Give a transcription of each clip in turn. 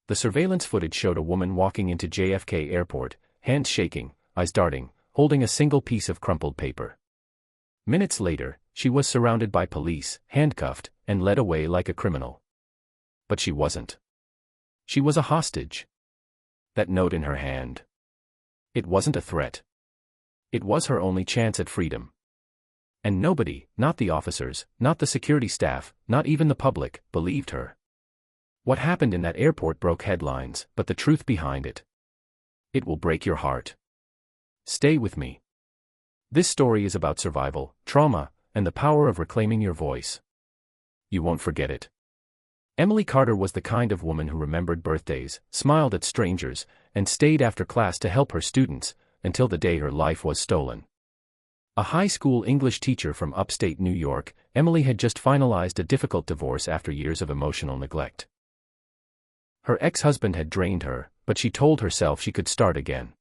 The surveillance footage showed a woman walking into JFK Airport, hands shaking, eyes darting, holding a single piece of crumpled paper. Minutes later, she was surrounded by police, handcuffed, and led away like a criminal. But she wasn't. She was a hostage. That note in her hand. It wasn't a threat. It was her only chance at freedom. And nobody, not the officers, not the security staff, not even the public, believed her. What happened in that airport broke headlines, but the truth behind it. It will break your heart. Stay with me. This story is about survival, trauma, and the power of reclaiming your voice. You won't forget it. Emily Carter was the kind of woman who remembered birthdays, smiled at strangers, and stayed after class to help her students, until the day her life was stolen. A high school English teacher from upstate New York, Emily had just finalized a difficult divorce after years of emotional neglect. Her ex-husband had drained her, but she told herself she could start again.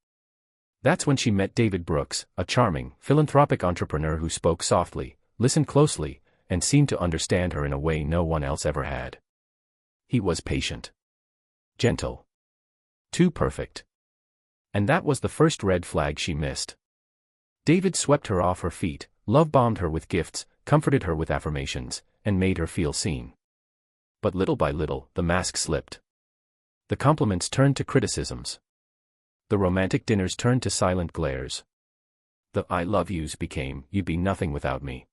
That's when she met David Brooks, a charming, philanthropic entrepreneur who spoke softly, listened closely, and seemed to understand her in a way no one else ever had. He was patient. Gentle. Too perfect. And that was the first red flag she missed. David swept her off her feet, love-bombed her with gifts, comforted her with affirmations, and made her feel seen. But little by little, the mask slipped. The compliments turned to criticisms. The romantic dinners turned to silent glares. The I love yous became, you'd be nothing without me.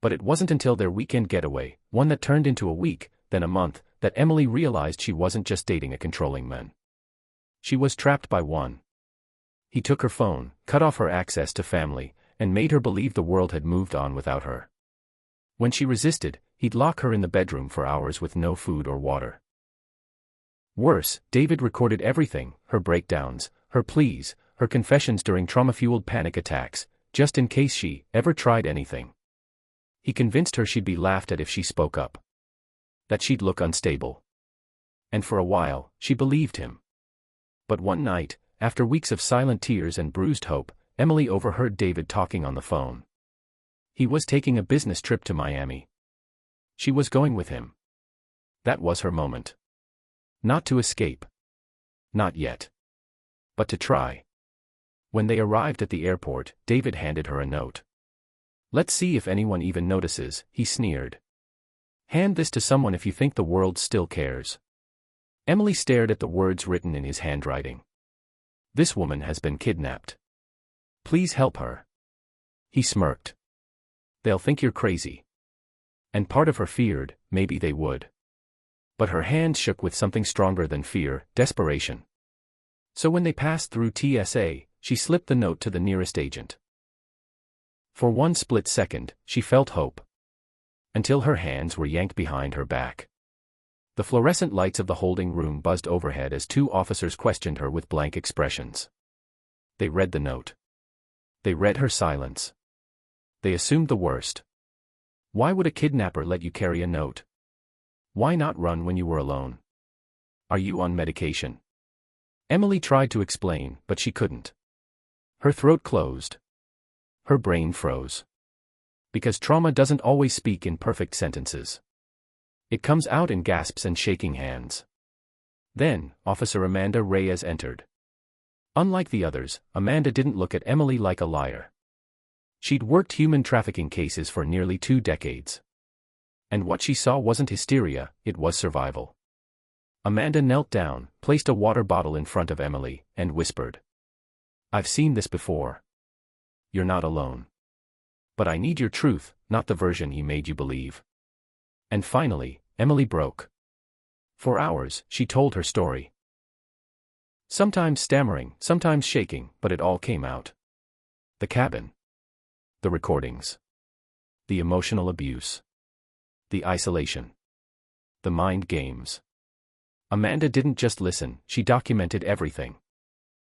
But it wasn't until their weekend getaway, one that turned into a week, then a month, that Emily realized she wasn't just dating a controlling man. She was trapped by one. He took her phone, cut off her access to family, and made her believe the world had moved on without her. When she resisted, he'd lock her in the bedroom for hours with no food or water. Worse, David recorded everything, her breakdowns, her pleas, her confessions during trauma-fueled panic attacks, just in case she ever tried anything. He convinced her she'd be laughed at if she spoke up. That she'd look unstable. And for a while, she believed him. But one night, after weeks of silent tears and bruised hope, Emily overheard David talking on the phone. He was taking a business trip to Miami. She was going with him. That was her moment. Not to escape. Not yet. But to try. When they arrived at the airport, David handed her a note. "Let's see if anyone even notices," he sneered. "Hand this to someone if you think the world still cares." Emily stared at the words written in his handwriting. "This woman has been kidnapped. Please help her." He smirked. "They'll think you're crazy." And part of her feared, maybe they would. But her hand shook with something stronger than fear, desperation. So when they passed through TSA, she slipped the note to the nearest agent. For one split second, she felt hope. Until her hands were yanked behind her back. The fluorescent lights of the holding room buzzed overhead as two officers questioned her with blank expressions. They read the note. They read her silence. They assumed the worst. Why would a kidnapper let you carry a note? Why not run when you were alone? Are you on medication? Emily tried to explain, but she couldn't. Her throat closed. Her brain froze. Because trauma doesn't always speak in perfect sentences. It comes out in gasps and shaking hands. Then, Officer Amanda Reyes entered. Unlike the others, Amanda didn't look at Emily like a liar. She'd worked human trafficking cases for nearly 2 decades. And what she saw wasn't hysteria, it was survival. Amanda knelt down, placed a water bottle in front of Emily, and whispered. "I've seen this before. You're not alone. But I need your truth, not the version he made you believe." And finally, Emily broke. For hours, she told her story. Sometimes stammering, sometimes shaking, but it all came out. The cabin. The recordings. The emotional abuse. The isolation. The mind games. Amanda didn't just listen, she documented everything.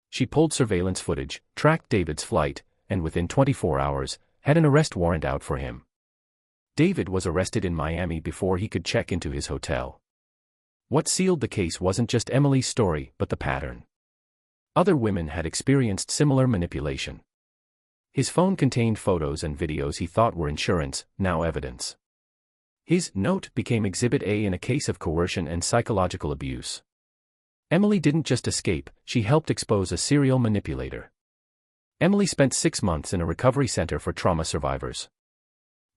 She pulled surveillance footage, tracked David's flight, and within 24 hours, had an arrest warrant out for him. David was arrested in Miami before he could check into his hotel. What sealed the case wasn't just Emily's story, but the pattern. Other women had experienced similar manipulation. His phone contained photos and videos he thought were insurance, now evidence. His note became Exhibit A in a case of coercion and psychological abuse. Emily didn't just escape, she helped expose a serial manipulator. Emily spent 6 months in a recovery center for trauma survivors.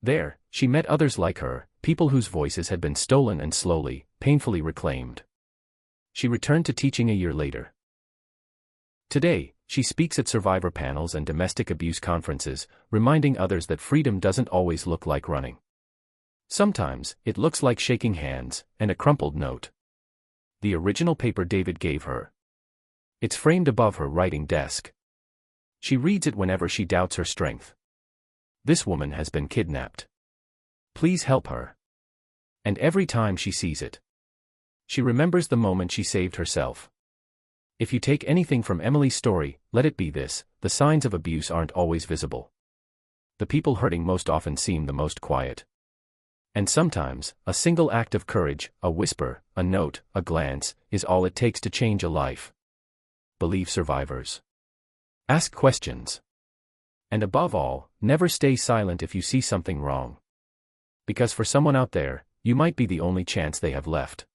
There, she met others like her, people whose voices had been stolen and slowly, painfully reclaimed. She returned to teaching a year later. Today, she speaks at survivor panels and domestic abuse conferences, reminding others that freedom doesn't always look like running. Sometimes, it looks like shaking hands and a crumpled note. The original paper David gave her. It's framed above her writing desk. She reads it whenever she doubts her strength. This woman has been kidnapped. Please help her. And every time she sees it, she remembers the moment she saved herself. If you take anything from Emily's story, let it be this: the signs of abuse aren't always visible. The people hurting most often seem the most quiet. And sometimes, a single act of courage, a whisper, a note, a glance, is all it takes to change a life. Believe survivors. Ask questions. And above all, never stay silent if you see something wrong. Because for someone out there, you might be the only chance they have left.